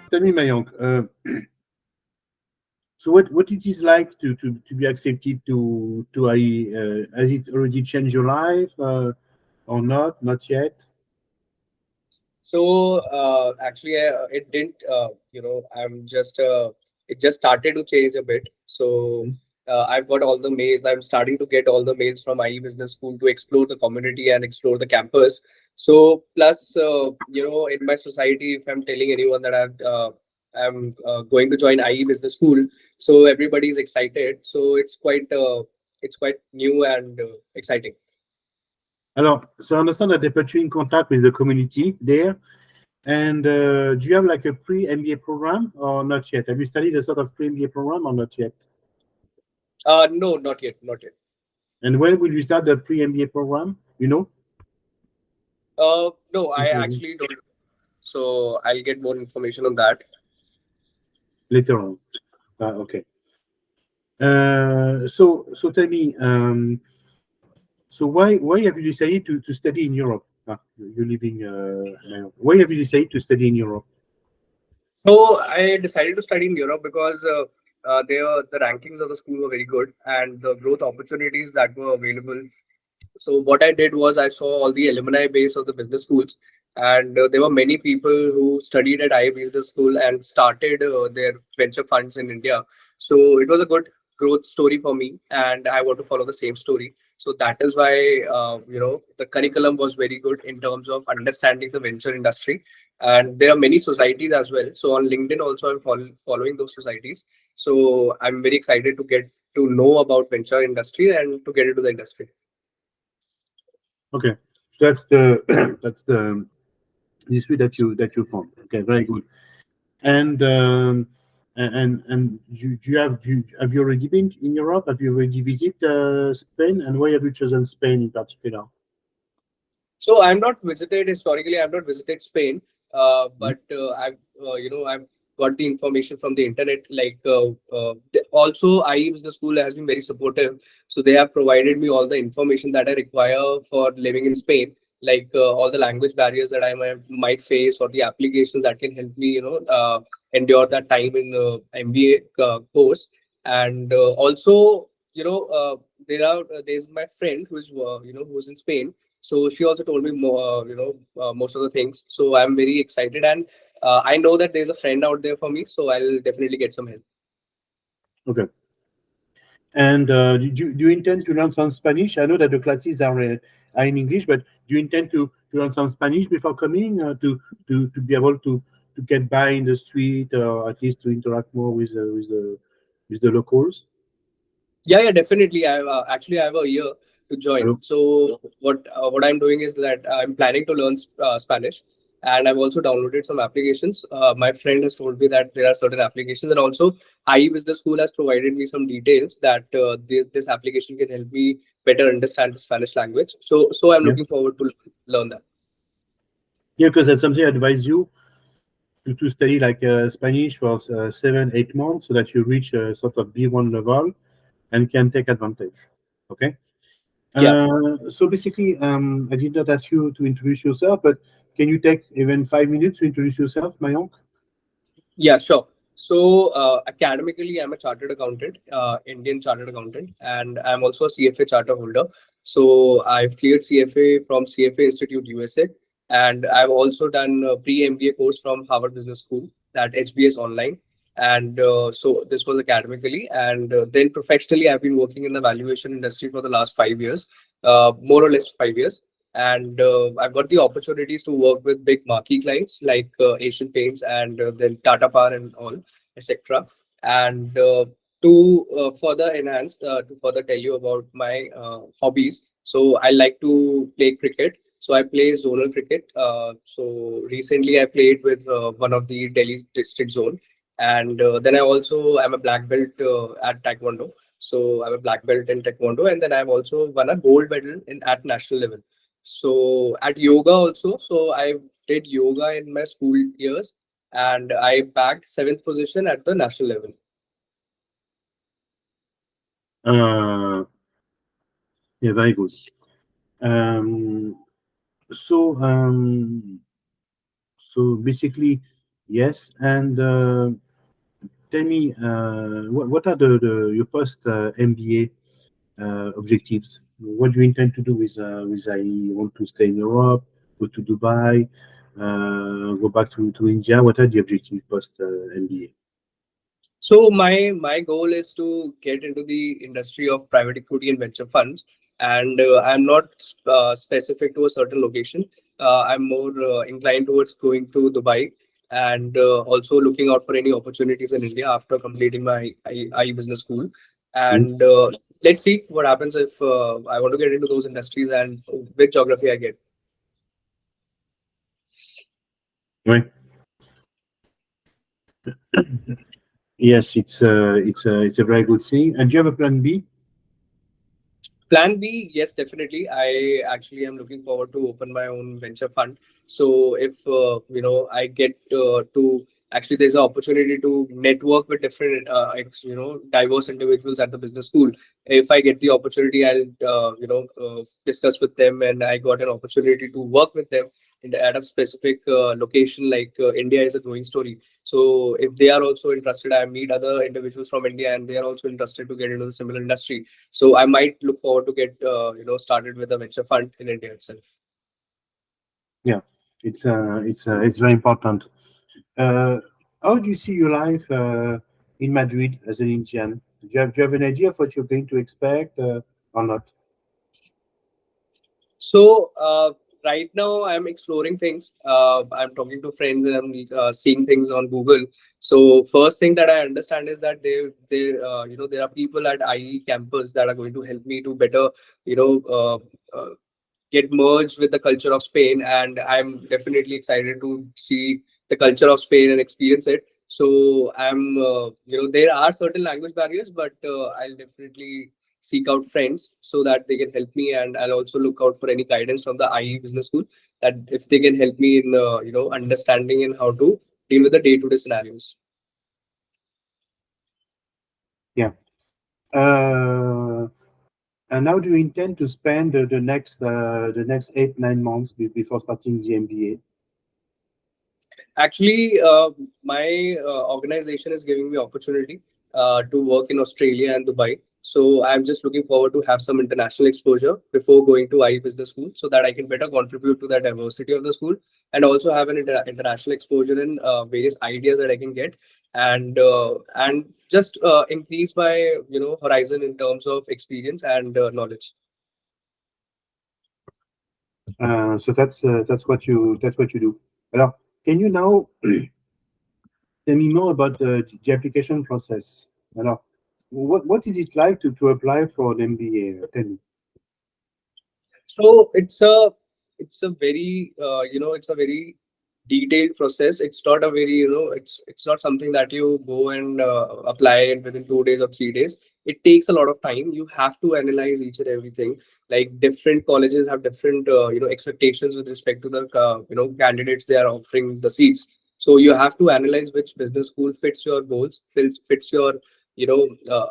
tell me, Mayank, so what it is like to be accepted to IE? Has it already changed your life or not? Not yet. So actually, it didn't. I'm just. It just started to change a bit. So I've got all the mails. I'm starting to get all the mails from IE Business School to explore the community and explore the campus. So plus, in my society, if I'm telling anyone that I'm going to join IE Business School, so everybody is excited. So it's quite new and exciting. Alors, so I understand that they put you in contact with the community there. And do you have like a pre-MBA program or not yet? Have you studied a sort of pre-MBA program or not yet? No, not yet, not yet. And when will you start the pre-MBA program? You know? No, I Mhm. actually don't. So I'll get more information on that. Later on. Okay. So tell me, so why have you decided to study in Europe? You're living now. Why have you decided to study in Europe? So I decided to study in Europe because the rankings of the school were very good and the growth opportunities that were available. So what I did was I saw all the alumni base of the business schools, and there were many people who studied at IIM Business School and started their venture funds in India. So it was a good growth story for me, and I want to follow the same story. So that is why the curriculum was very good in terms of understanding the venture industry, and there are many societies as well. So on LinkedIn also I'm following those societies. So I'm very excited to get to know about venture industry and to get into the industry. Okay, so that's the that's the history that you found. Okay, very good. And have you already been in Europe? Have you already visited Spain? And why have you chosen Spain in particular? So I'm not visited historically. I've not visited Spain, Mhm. but I've got the information from the internet. Also, IEMS, the school has been very supportive. So they have provided me all the information that I require for living in Spain, like all the language barriers that I might face, or the applications that can help me, endure that time in MBA course. And also, there's my friend who's in Spain, so she also told me more, most of the things. So I'm very excited, and I know that there's a friend out there for me. So I'll definitely get some help. Okay. And do you intend to learn some Spanish? I know that the classes are in English, but do you intend to learn some Spanish before coming to be able to get by in the street or at least to interact more with the locals? Yeah, yeah, definitely. I have a year to join. Hello? So what I'm doing is that I'm planning to learn Spanish, and I've also downloaded some applications. My friend has told me that there are certain applications, and also IE Business School has provided me some details that this application can help me better understand the Spanish language. So I'm Yeah. looking forward to learn that. Yeah, because that's something I advise you to study like Spanish for 7, 8 months so that you reach a sort of B1 level and can take advantage. Okay. Yeah. So basically, I did not ask you to introduce yourself, but can you take even 5 minutes to introduce yourself, Mayank? Yeah, sure. So, academically, I'm a chartered accountant, Indian chartered accountant, and I'm also a CFA charter holder. So, I've cleared CFA from CFA Institute USA, and I've also done a pre-MBA course from Harvard Business School, that HBS online. And so, this was academically, and then professionally, I've been working in the valuation industry for the last 5 years, more or less 5 years. And I've got the opportunities to work with big marquee clients like Asian Paints and then Tata Power and all, etc. And to further tell you about my hobbies, so I like to play cricket. So I play zonal cricket. So recently I played with one of the Delhi district zone, and then I also am a black belt at Taekwondo. So I'm a black belt in Taekwondo, and then I've also won a gold medal in at national level. So at yoga also, so I did yoga in my school years, and I bagged seventh position at the national level. Uh, yeah, very good. Um, so, so basically, Yes, and tell me, what are your post MBA objectives? What do you intend to do with IE? You want to stay in Europe, go to Dubai, go back to India? What are the objectives post MBA? So my goal is to get into the industry of private equity and venture funds, and I'm not specific to a certain location. I'm more inclined towards going to Dubai, and also looking out for any opportunities in India after completing my IE business school. Hmm? And let's see what happens if I want to get into those industries and which geography I get. Right. Yes, it's a very good thing. And do you have a plan B? Plan B, yes, definitely. I actually am looking forward to open my own venture fund. So if I get to actually, there's an opportunity to network with different diverse individuals at the business school. If I get the opportunity, I'll discuss with them, and I got an opportunity to work with them at a specific location. Like India is a growing story, so if they are also interested, I meet other individuals from India, and they are also interested to get into the similar industry. So I might look forward to get started with a venture fund in India itself. Yeah, it's very important. Uh, how do you see your life in Madrid as an Indian? Do you have an idea of what you're going to expect or not? So right now I'm exploring things. I'm talking to friends and I'm seeing things on Google. So first thing that I understand is that there are people at IE campus that are going to help me to better you know get merged with the culture of Spain, and I'm definitely excited to see the culture of Spain and experience it. So there are certain language barriers, but I'll definitely seek out friends so that they can help me, and I'll also look out for any guidance from the IE Business School that if they can help me in understanding and how to deal with the day-to-day scenarios. Yeah. Uh, and how do you intend to spend the next 8-9 months before starting the MBA? Actually, my organization is giving me opportunity to work in Australia and Dubai. So I'm just looking forward to have some international exposure before going to IE Business School, so that I can better contribute to the diversity of the school and also have an international exposure in various ideas that I can get, and just increase my horizon in terms of experience and knowledge. So that's what you do. Alors, can you now tell me more about the application process? Alors, what is it like to apply for an MBA? Tell me. So it's a very it's a very detailed process. It's not a very it's not something that you go and apply it within 2 days or 3 days. It takes a lot of time. You have to analyze each and everything. Like different colleges have different expectations with respect to the candidates they are offering the seats. So you have to analyze which business school fits your goals, fits your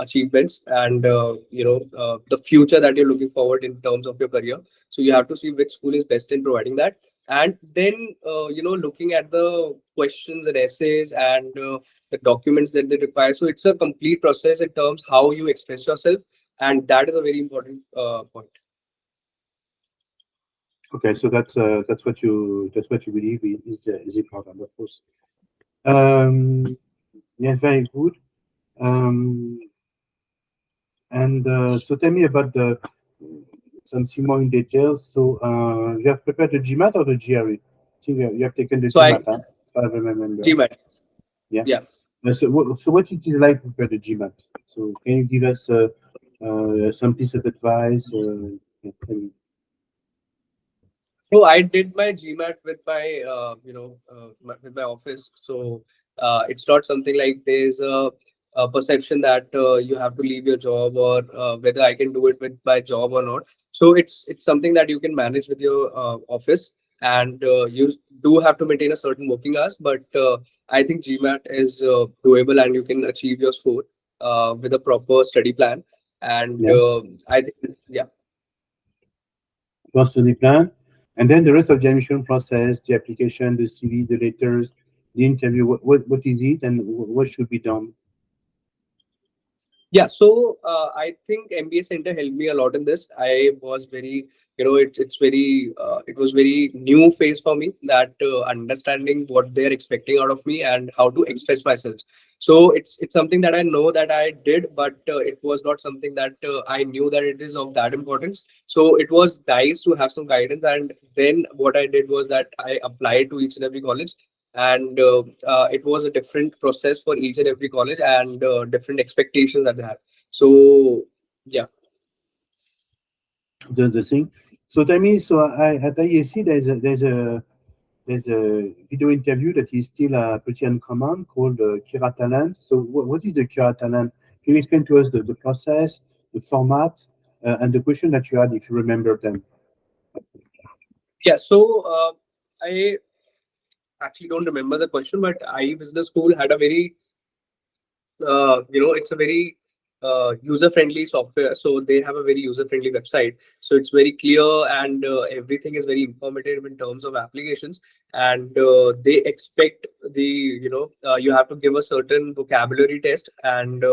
achievements, and the future that you're looking forward in terms of your career. So you have to see which school is best in providing that, and then looking at the questions and essays and the documents that they require. So it's a complete process in terms how you express yourself, and that is a very important point. Okay, so that's what you believe is important, of course. Um, yeah, very good. Um, and so tell me about the something more in details. So you have prepared the GMAT or the GRE? I think you have taken the So I GMAT, huh? If I remember. GMAT. Yeah. Yeah. So what it is like to prepare the GMAT? So can you give us some piece of advice? Yeah, tell me. So I did my GMAT with my, with my office. So it's not something like there's a perception that you have to leave your job, or whether I can do it with my job or not. So it's something that you can manage with your office, and you do have to maintain a certain working hours. But I think GMAT is doable, and you can achieve your score with a proper study plan. And Yeah. I think, yeah. First study plan, and then the rest of the admission process, the application, the CV, the letters, the interview? What is it, and what should be done? Yeah, so I think MBA Center helped me a lot in this. I was very, it was very new phase for me, that understanding what they're expecting out of me and how to express myself. So it's something that I know that I did, but it was not something that I knew that it is of that importance. So it was nice to have some guidance, and then what I did was that I applied to each and every college, and it was a different process for each and every college, and different expectations that they have. So yeah. The thing. So tell me, so at IAC there's a video interview that is still pretty uncommon called Kira Talent. So what is the Kira Talent? Can you explain to us the process, the format, and the question that you had, if you remember them? Yeah, so I actually don't remember the question, but I Business School had a very it's a very user friendly software, so they have a very user friendly website, so it's very clear, and everything is very informative in terms of applications. And they expect you have to give a certain vocabulary test, and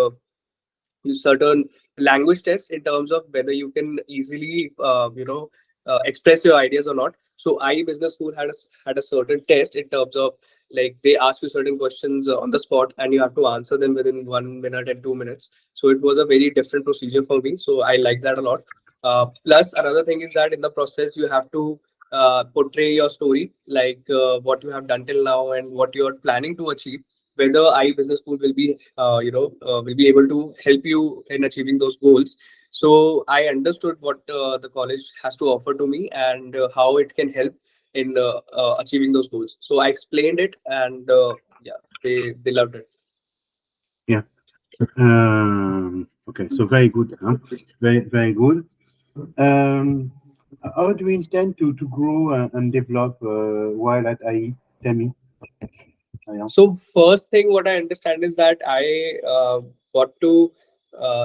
certain language tests in terms of whether you can easily express your ideas or not. So I Business School had a certain test in terms of, like, they ask you certain questions on the spot, and you have to answer them within 1 minute and 2 minutes. So it was a very different procedure for me, so I like that a lot. Plus, another thing is that in the process you have to portray your story, like what you have done till now and what you are planning to achieve, whether Business School will be able to help you in achieving those goals. So I understood what the college has to offer to me, and how it can help in achieving those goals. So I explained it, and yeah, they loved it. Yeah. Okay. So very good. Huh? Very good. Um, how do you intend to grow and develop while at IE? Tell me. Yeah. So first thing, what I understand is that I got to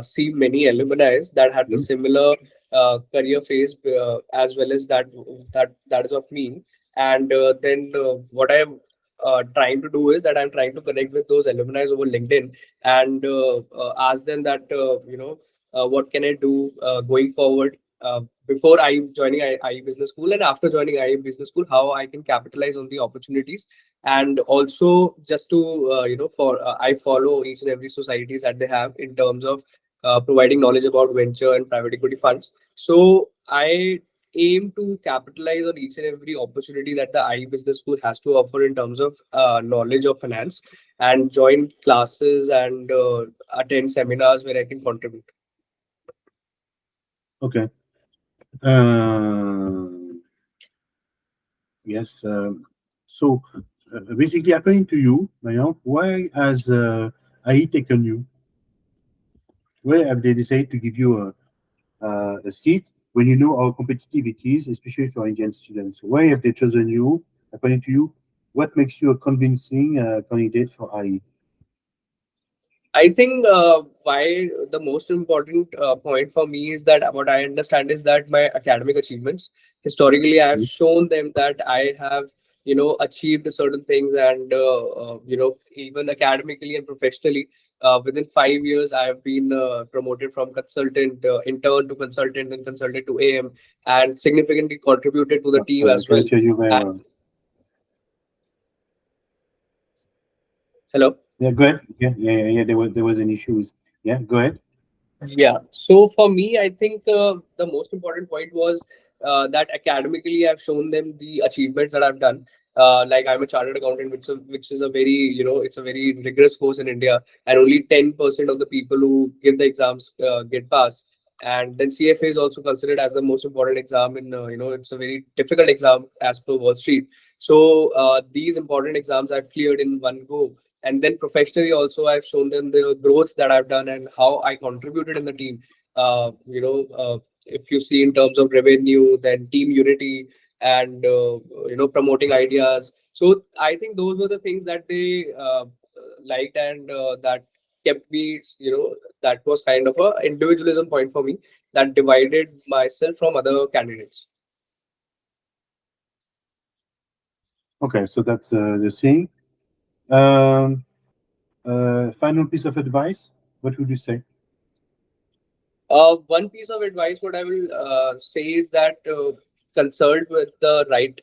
see many alumni that had the Mm. similar career phase, as well as that is of me. And then what I'm trying to do is that I'm trying to connect with those alumni over LinkedIn, and ask them that what can I do going forward. Before I joining IE Business School, and after joining IE Business School, how I can capitalize on the opportunities. And also, just to for I follow each and every societies that they have in terms of providing knowledge about venture and private equity funds. So I aim to capitalize on each and every opportunity that the IE Business School has to offer in terms of knowledge of finance, and join classes, and attend seminars where I can contribute. Okay. Yes. So basically, according to you, Mayank, why has AI taken you? Why have they decided to give you a seat when you know how competitive it is, especially for Indian students? Why have they chosen you? According to you, what makes you a convincing candidate for IE? I think why the most important point for me is that what I understand is that my academic achievements, historically, I have Mm. shown them that I have achieved certain things, and even academically and professionally, within 5 years I have been promoted from consultant, intern to consultant, and consultant to AM, and significantly contributed to the team Sorry, I as well. can't hear you very And well. hello. Yeah, go ahead. Yeah. There was an issue. Yeah, go ahead. Yeah. So for me, I think the most important point was that academically, I've shown them the achievements that I've done. Like, I'm a chartered accountant, which is a very it's a very rigorous course in India, and only 10% of the people who give the exams get passed. And then CFA is also considered as the most important exam in it's a very difficult exam as per Wall Street. So these important exams I've cleared in one go. And then professionally also, I've shown them the growth that I've done and how I contributed in the team. If you see in terms of revenue, then team unity, and promoting ideas. So I think those were the things that they liked, and that kept me, that was kind of a individualism point for me, that divided myself from other candidates. Okay, so that's the thing. Um, Final piece of advice. What would you say? One piece of advice, what I will say is that consult with the right,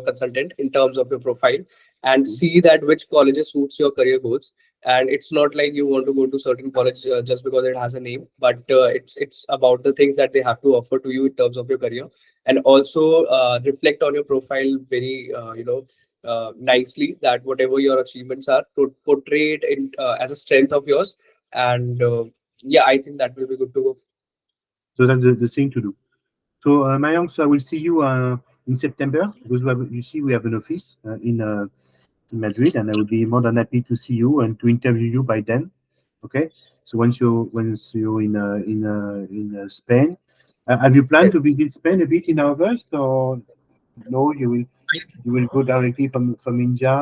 consultant in terms of your profile, and see that which colleges suits your career goals. And it's not like you want to go to certain college just because it has a name, but it's about the things that they have to offer to you in terms of your career, and also reflect on your profile very, nicely, that whatever your achievements are, portray it in as a strength of yours, and yeah, I think that will be good to go. So that's the thing to do. So, Mayank, so I will see you in September because you see we have an office in Madrid, and I would be more than happy to see you and to interview you by then. Okay. So once you're in Spain, have you planned Yes. to visit Spain a bit in August, or no? You will go directly from India.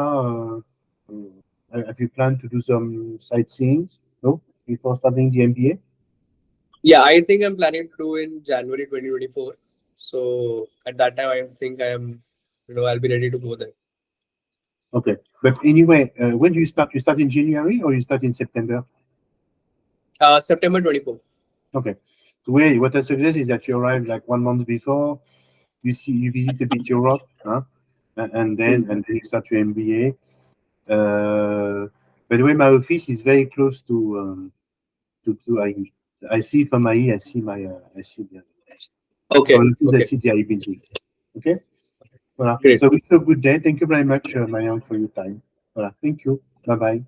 Have you planned to do some sightseeing? No, before starting the MBA. Yeah, I think I'm planning to do in January 2024. So at that time, I think I'll be ready to go there. Okay. But anyway, when do you start? You start in January or you start in September? September 24. Okay. So what I suggest is that you arrive like 1 month before. You visit a bit Europe, huh? And then you start your MBA. By the way, my office is very close to IE. I see from IE. I see the Okay. from office. I Okay. see the IE building. Okay. Voilà. Great. So wish you a good day. Thank you very much, Mayank, for your time. Voilà. Thank you. Bye bye.